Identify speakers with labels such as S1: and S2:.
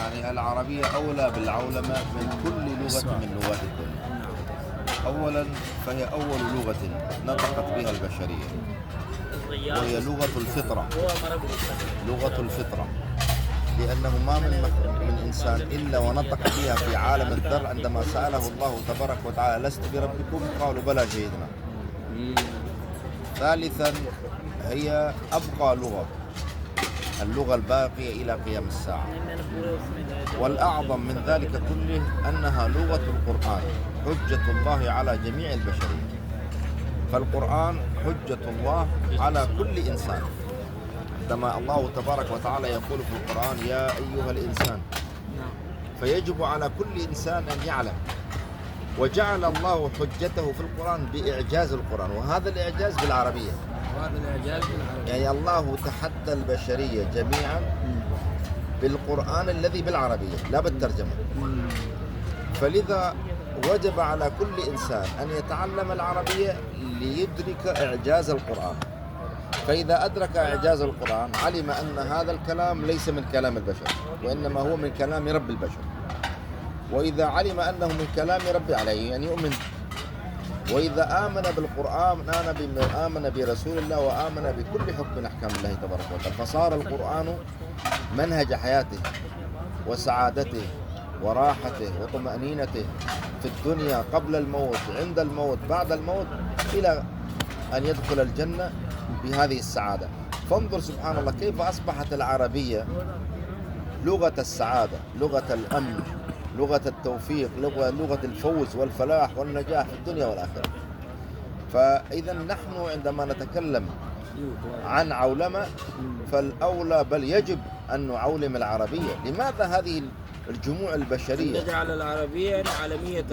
S1: يعني العربية أولى بالعولمة من كل لغة من لغات الدنيا. أولا فهي أول لغة نطقت بها البشرية، وهي لغة الفطرة، لغة الفطرة، لأنه ما من إنسان إلا ونطق بها في عالم الذر عندما سأله الله تبارك وتعالى لست بربكم؟ قالوا بلى شهدنا. ثالثا هي أبقى لغة، اللغة الباقية إلى قيام الساعة. والأعظم من ذلك كله أنها لغة القرآن، حجة الله على جميع البشرية. فالقرآن حجة الله على كل إنسان، عندما الله تبارك وتعالى يقول في القرآن يا أيها الإنسان، فيجب على كل إنسان أن يعلم. وجعل الله حجته في القرآن بإعجاز القرآن، وهذا الإعجاز بالعربية. يعني الله تحدى البشرية جميعا بالقرآن الذي بالعربية لا بالترجمة. فلذا وجب على كل إنسان أن يتعلم العربية ليدرك إعجاز القرآن. فإذا أدرك إعجاز القرآن علم أن هذا الكلام ليس من كلام البشر، وإنما هو من كلام رب البشر. وإذا علم أنه من كلام رب عليه أن يؤمن. وإذا آمن بالقرآن آمن برسول الله وآمن بكل حكم من أحكام الله تبارك وتعالى. فصار القرآن منهج حياته وسعادته وراحته وطمأنينته في الدنيا قبل الموت، عند الموت، بعد الموت، إلى أن يدخل الجنة بهذه السعادة. فانظر سبحان الله كيف أصبحت العربية لغة السعادة، لغة الأمن، لغة التوفيق، لغة الفوز والفلاح والنجاح في الدنيا والآخرة. فإذا نحن عندما نتكلم عن عولمة فالأولى بل يجب أن نعولم العربية. لماذا هذه الجموع البشرية
S2: نجعل العربية عالمية؟